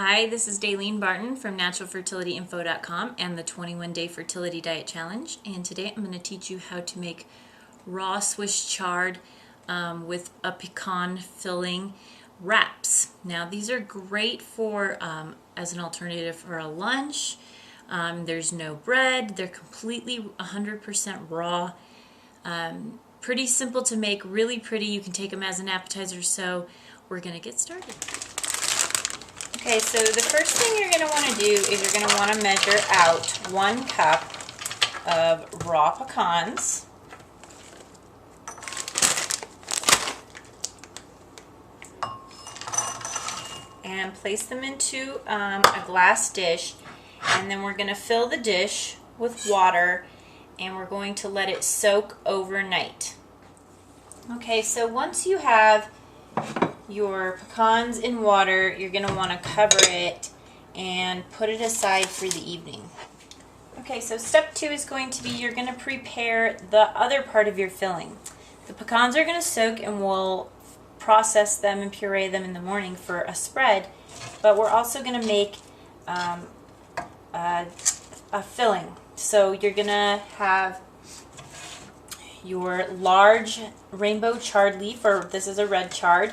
Hi, this is Daylene Barton from naturalfertilityinfo.com and the 21-Day Fertility Diet Challenge. And today I'm going to teach you how to make raw Swiss chard with a pecan filling wraps. Now these are great for as an alternative for a lunch. There's no bread. They're completely 100% raw. Pretty simple to make, really pretty. You can take them as an appetizer, so we're going to get started. Okay, so the first thing you're going to want to do is you're going to want to measure out 1 cup of raw pecans. And place them into a glass dish, and then we're going to fill the dish with water and we're going to let it soak overnight. Okay, so once you have your pecans in water, you're going to want to cover it and put it aside for the evening. Okay, so step 2 is going to be you're going to prepare the other part of your filling. The pecans are going to soak and we'll process them and puree them in the morning for a spread, but we're also going to make a filling. So you're going to have your large rainbow chard leaf, or this is a red chard.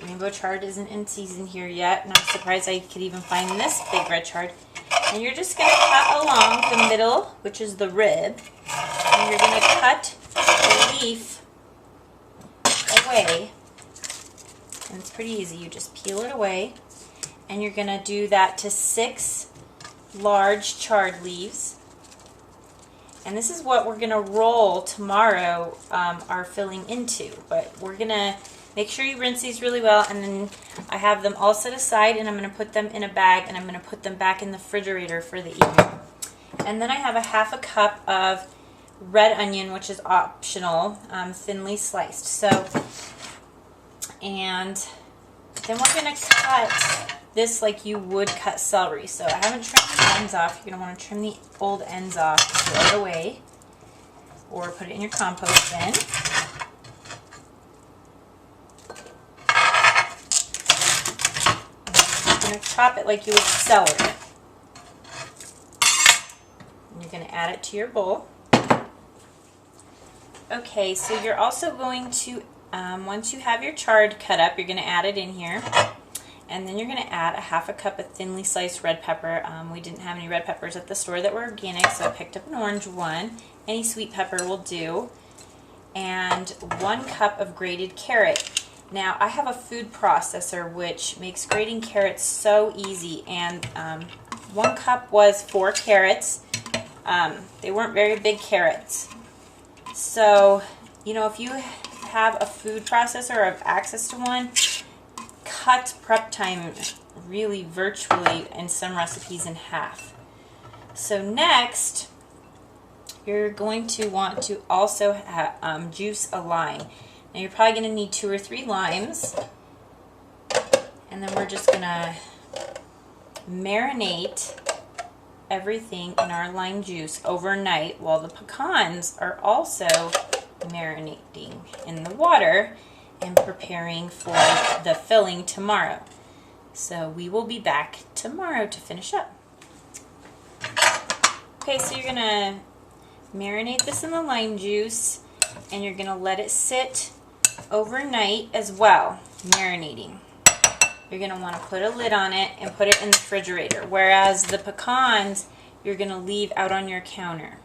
Rainbow chard isn't in season here yet, and I'm surprised I could even find this big red chard. And you're just going to cut along the middle, which is the rib, and you're going to cut the leaf away. And it's pretty easy. You just peel it away, and you're going to do that to 6 large chard leaves. And this is what we're going to roll tomorrow our filling into. But we're going to make sure you rinse these really well, and then I have them all set aside, and I'm going to put them in a bag, and I'm going to put them back in the refrigerator for the evening. And then I have a 1/2 cup of red onion, which is optional, thinly sliced. So, and then we're going to cut this like you would cut celery. So I haven't trimmed the ends off. You're going to want to trim the old ends off, throw it away, or put it in your compost bin. You're going to chop it like you would celery. And you're going to add it to your bowl. Okay, so you're also going to, once you have your chard cut up, you're going to add it in here. And then you're going to add a 1/2 cup of thinly sliced red pepper. We didn't have any red peppers at the store that were organic, so I picked up an orange one. Any sweet pepper will do. And 1 cup of grated carrot. Now, I have a food processor which makes grating carrots so easy. And 1 cup was 4 carrots. They weren't very big carrots. So, you know, if you have a food processor or have access to one, cut prep time really virtually in some recipes in half. So next, you're going to want to also juice a lime. Now you're probably going to need 2 or 3 limes, and then we're just going to marinate everything in our lime juice overnight while the pecans are also marinating in the water and preparing for the filling tomorrow. So we will be back tomorrow to finish up. Okay, so you're gonna marinate this in the lime juice, and you're gonna let it sit overnight as well, marinating. You're gonna wanna put a lid on it and put it in the refrigerator, whereas the pecans you're gonna leave out on your counter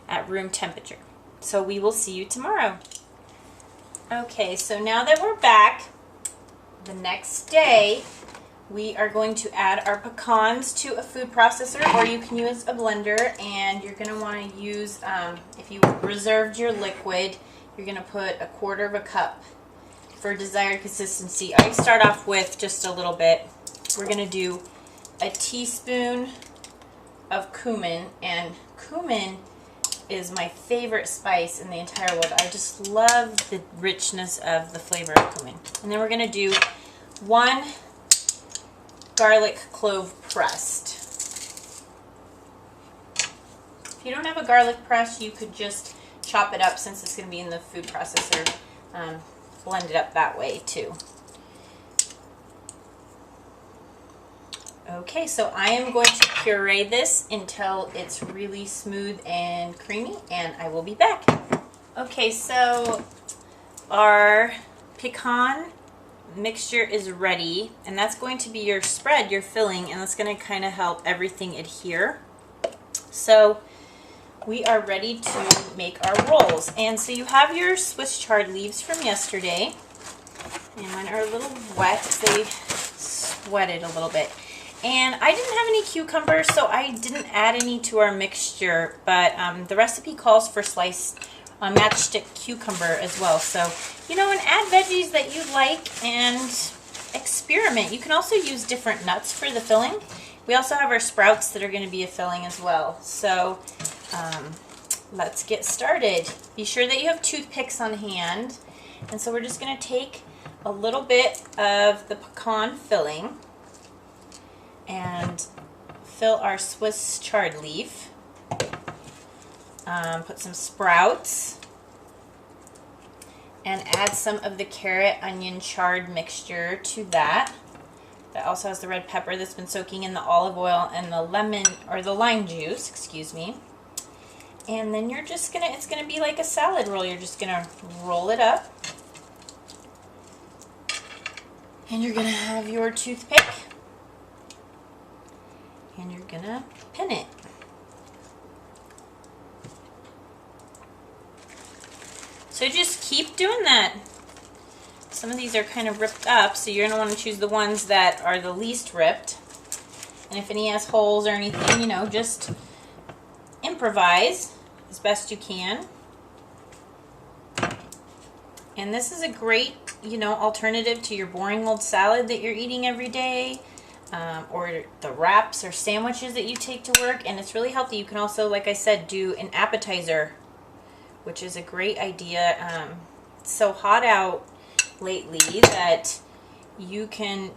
at room temperature. So we will see you tomorrow. Okay, so now that we're back, the next day we are going to add our pecans to a food processor, or you can use a blender, and you're going to want to use, if you reserved your liquid, you're going to put 1/4 cup for desired consistency. I start off with just a little bit. We're going to do a teaspoon of cumin, and cumin is my favorite spice in the entire world. I just love the richness of the flavor of cumin. And then we're going to do 1 garlic clove pressed. If you don't have a garlic press, you could just chop it up, since it's going to be in the food processor. Blend it up that way too. Okay, so I am going to puree this until it's really smooth and creamy, and I will be back. Okay, so our pecan mixture is ready, and that's going to be your spread, your filling, and that's going to kind of help everything adhere. So we are ready to make our rolls. And so you have your Swiss chard leaves from yesterday, and mine are a little wet. They sweated a little bit. And I didn't have any cucumbers, so I didn't add any to our mixture, but the recipe calls for sliced matchstick cucumber as well. So, you know, and add veggies that you like and experiment. You can also use different nuts for the filling. We also have our sprouts that are going to be a filling as well. So let's get started. Be sure that you have toothpicks on hand. And so we're just going to take a little bit of the pecan filling and fill our Swiss chard leaf. Put some sprouts and add some of the carrot, onion, chard mixture to that. That also has the red pepper that's been soaking in the olive oil and the lemon, or the lime juice, excuse me. And then you're just gonna, it's gonna be like a salad roll. You're just gonna roll it up. And you're gonna have your toothpick. And you're gonna pin it. So just keep doing that. Some of these are kind of ripped up, so you're gonna wanna choose the ones that are the least ripped. And if any has holes or anything, you know, just improvise as best you can. And this is a great, you know, alternative to your boring old salad that you're eating every day. Or the wraps or sandwiches that you take to work, and it's really healthy. You can also, like I said, do an appetizer, which is a great idea. It's so hot out lately that you can,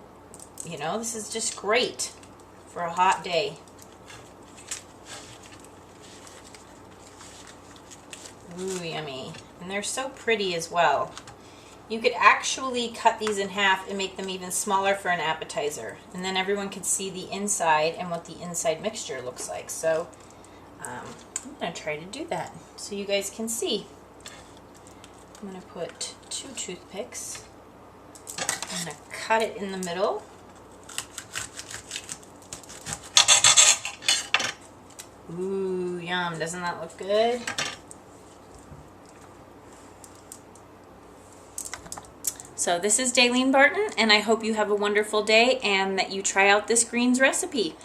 you know, this is just great for a hot day. Ooh, yummy. And they're so pretty as well. You could actually cut these in half and make them even smaller for an appetizer. And then everyone could see the inside and what the inside mixture looks like. So I'm going to try to do that so you guys can see. I'm going to put 2 toothpicks. I'm going to cut it in the middle. Ooh, yum. Doesn't that look good? So this is Daylene Barton, and I hope you have a wonderful day and that you try out this greens recipe.